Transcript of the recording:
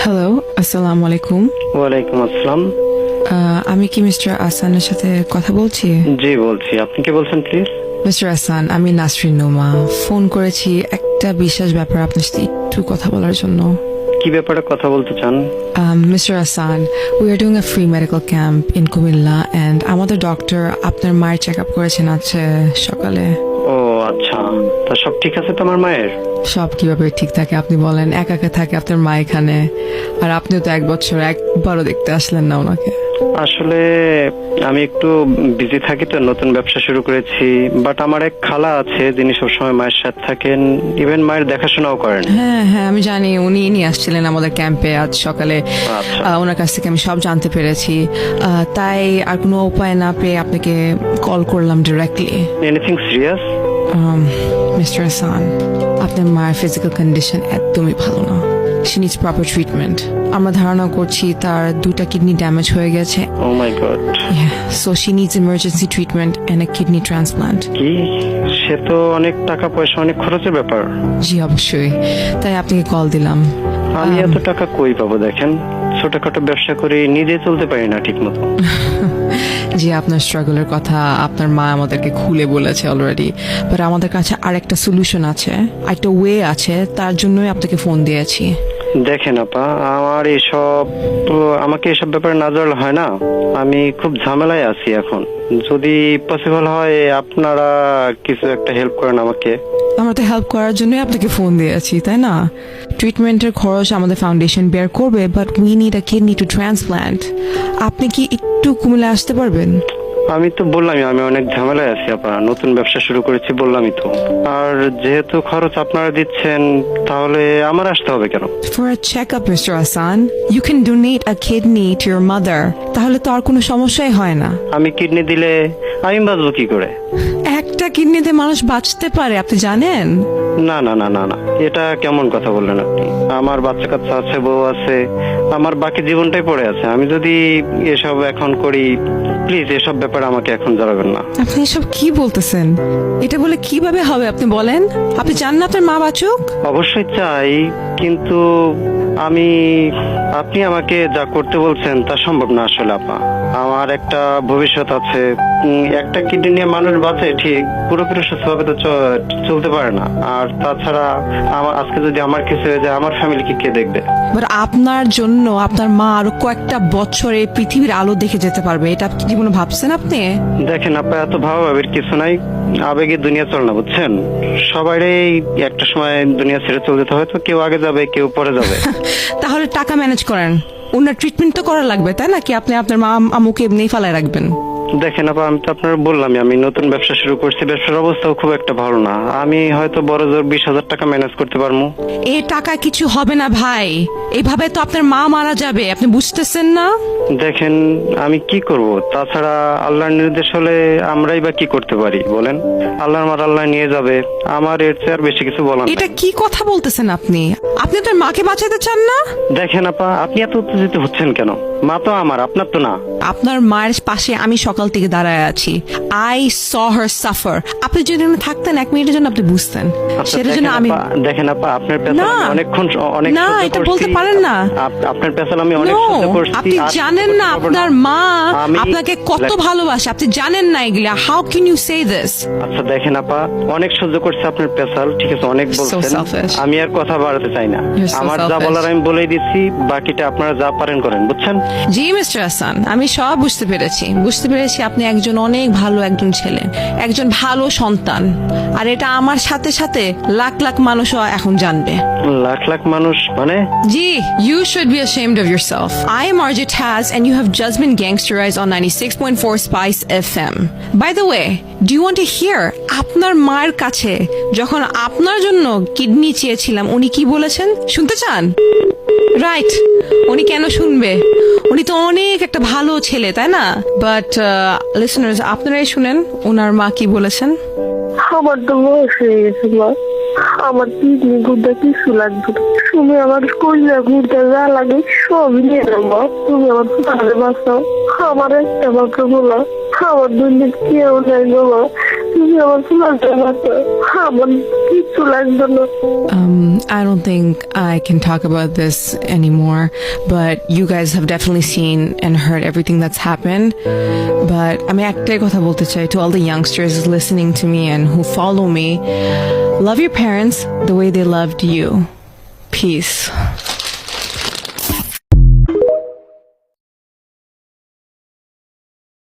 Hello, আসসালামু আলাইকুম। ওয়ালাইকুম আসসালাম। আমি কি মিস্টার আসানের সাথে কথা বলছি? জি বলছি, আপনি কে বলছেন প্লিজ? মিস্টার আসান, আমি নাসরিন নোমা। ফোন করেছি একটা বিশেষ ব্যাপার আপনার সাথে একটু কথা বলার জন্য। কি ব্যাপারে কথা বলতে চান? Mr. Hassan, we are doing a free medical camp in Kumilla and আমাদের ডক্টর আপনার মায়ের চেক আপ করেছেন আছে সকালে। ও আচ্ছা, তা সব ঠিক আছে তোমার মায়ের? সব কিভাবে ঠিক থাকে আপনি বলেন? একা একা থাকে আপনার মা এখানে, আর আপনিও তো 1 বছর একবারও দেখতে আসলেন না ওনাকে। আসলে আমি একটু বিজি থাকি তো, নতুন ব্যবসা শুরু করেছি। বাট আমার এক খালা আছে যিনি সবসময় মায়ের সাথে থাকেন, ইভেন মায়ের দেখাশোনাও করেন। হ্যাঁ হ্যাঁ, আমি জানি উনি নিয়ে আসছিলেন আমাদের ক্যাম্পে আজ সকালে। আচ্ছা। ওনার কাছ থেকে আমি সব জানতে পেরেছি, তাই আর কোনো উপায় না পেয়ে আপনাকে কল করলাম directly. Anything serious? Mister Hasan, আপনার মায়ের ফিজিক্যাল কন্ডিশন একদমই ভালো না। She needs proper treatment. আমরা ধারণা করছি তার 2টা কিডনি ড্যামেজ হয়ে গেছে। Oh my god. So she needs emergency treatment and a kidney transplant. কি? সে তো অনেক টাকা পয়সা, অনেক খরচের ব্যাপার। জি অবশ্যই, তাই আপনাকে কল দিলাম। আমি এত টাকা কই পাবো? দেখেন, ছোটখাটো ব্যবসা করে নিজে চলতে পারি না ঠিক মতো। জি, আপনার স্ট্রাগলের কথা আপনার মা আমাদেরকে খুলে বলেছে অলরেডি, বাট আমাদের কাছে আরেকটা সলিউশন আছে, একটা ওয়ে আছে, তার জন্যই আপনাকে ফোন দিয়েছি। দেখেন আপা, আমাকে এসব ব্যাপারে না জানলে হয় না। আমি খুব ঝামেলায় আছি এখন। যদি পসিবল হয় আপনারা কিছু একটা হেল্প করেন আমাকে। আমরা তো হেল্প করার জন্যই আপনাকে ফোন দিয়েছি, তাই না? ট্রিটমেন্টের খরচ আমাদের ফাউন্ডেশন বেয়ার করবে, but we need a kidney to transplant. আপনি কি একটু কুমিল্লা আসতে পারবেন? আমি তো বললামই, আমি অনেক ঝামেলায় আছি আপা, নতুন ব্যবসা শুরু করেছি বললামই তো। আর যেহেতু খরচ আপনারা দিচ্ছেন, তাহলে আমার আসতে হবে কেন? For a checkup, Mr. Hassan, you can donate a kidney to your mother. তাহলে তো আর কোনো সমস্যাই হয় না। আমি কিডনি দিলে আমি বাঁচবো কি করে? একটা কিডনিতে মানুষ বাঁচতে পারে, আপনি জানেন? না না না না না, এটা কেমন কথা বললেন আপনি? আমার বাচ্চা কাচ্চা আছে, বউ আছে, আমার বাকি জীবনটাই পড়ে আছে। আমি যদি এসব এখন করি, প্লিজ এসব ব্যাপারে আমাকে এখন জানাবেন না। আপনি এসব কি বলতেছেন? এটা বলে কিভাবে হবে আপনি বলেন? আপনি চান না আপনার মা বাঁচুক? অবশ্যই চাই, কিন্তু আপনি আমাকে যা করতে বলছেন তা সম্ভব না আসলে আপা। আমার একটা ভবিষ্যৎ আছে। একটা কিডনি নিয়ে মানুষ বাঁচে ঠিক, পুরোপুরি সুস্থভাবে তো চলতে পারে না। আর তাছাড়া আজকে যদি আমার কিছু হয়ে যায়, আমার ফ্যামিলিকে কে দেখবে? বাট আপনার জন্য আপনার মা আরো কয়েকটা বছরে পৃথিবীর আলো দেখে যেতে পারবে, এটা কি জীবনে ভাবছেন আপনি? দেখেন আপা, এত ভাবাভাবির কিছু নাই। আবেগে দুনিয়া চলে না, বুঝছেন? সবারই একটা সময় দুনিয়া ছেড়ে চলে যেতে হয়, তো কেউ আগে যাবে, কেউ পরে যাবে। তাহলে টাকা ম্যানেজ করেন, ওনার ট্রিটমেন্ট তো করা লাগবে, তাই না? কি আপনি আপনার মা আম্মুকে এমনি ফালায় রাখবেন? দেখেন আপা, আমি তো আপনার বললামই, আমি নতুন ব্যবসা শুরু করছি, ব্যবসার অবস্থাও খুব একটা ভালো না। আমি হয়তো বড় জোর 20,000 টাকা ম্যানেজ করতে পারবো। এই টাকা কিছু হবে না ভাই, এইভাবে তো আপনার মা মারা যাবে, আপনি বুঝতেছেন না? দেখেন, আমি কি করব? তাছাড়া আল্লাহর নির্দেশ হলে আমরাই বা কি করতে পারি বলেন? আল্লাহর মার আল্লাহ নিয়ে যাবে, আমার এর চেয়ে আর বেশি কিছু বলার নেই। এটা কি কথা বলতেছেন আপনি? আপনি আপনার মাকে বাঁচাতে চান না? দেখেন আপা, আপনি এত উত্তেজিত হচ্ছেন কেন? মা তো আমার, আপনার তো না। আপনার মায়ের পাশে আমি সকাল থেকে দাঁড়ায় আছি। I saw her suffer. আপনি যদি এখানে থাকতেন 1 মিনিটের জন্য আপনি বুঝতেন। আচ্ছা, সেটার জন্য আমি দেখেন আপা, আপনার পেছাল না, আমি অনেকক্ষণ অনেক না, সহ্য এটা করছি। বলতে পারেন না। আপনার পেছাল আমি অনেক No, সহ্য করছি। আপনি আর জানেন না করতে পারবো আপনার মা আমি- আপনাকে কত ভালোবাসে, আপনি জানেন না এগুলা। How can you say this? আচ্ছা দেখেন আপা, অনেক সহ্য করছে আপনার পেশাল, ঠিক আছে, অনেক বলছেন। selfish. আমি আর কথা বাড়াতে চাই না। You're so আমার যা selfish. বলার আমি বলেই দিচ্ছি, বাকিটা আপনারা যা পারেন করেন, বুঝছেন? জি মিস্টার হাসান, আমি সব বুঝতে পেরেছি আপনি একজন অনেক ভালো একজন ছেলে, একজন ভালো সন্তান। আর এটা আমার সাথে সাথে লাখ লাখ মানুষও এখন জানবে। লাখ লাখ মানুষ মানে? জি, you should be ashamed of yourself. I am RJ Taz and you have just been gangsterized on 96.4 Spice FM. By the way, do you want to hear আপনার মায়ের কাছে যখন আপনার জন্য কিডনি চেয়েছিলাম উনি কি বলেছেন? শুনতে চান? রাইট, উনি কেন শুনবে? উনি তো অনেক একটা ভালো ছেলে, তাই না? বাট লিসনার্স, আপনারাই শুনেন ওনার মা কি বলেছেন। আমার তো বয়স হয়ে গেছে মা, আমার কিডনি গুড়া কিছু লাগবে না। তুমি আমার কইলা গুড়া যা লাগে সবই নিয়ে নাও মা। তুমি আমার পুরানো বাঁচাও। আমার একটা মাত্র বলা, আমার দুনিয়া কেউ নাই গো মা। তুমি আমার ফুলাটা বাঁচা, আমার কিচ্ছু লাগবে না। I don't think I can talk about this anymore, but you guys have definitely seen and heard everything that's happened. But আমি একটাই কথা বলতে চাই to all the youngsters listening to me and who follow me, love your parents the way they loved you. Peace.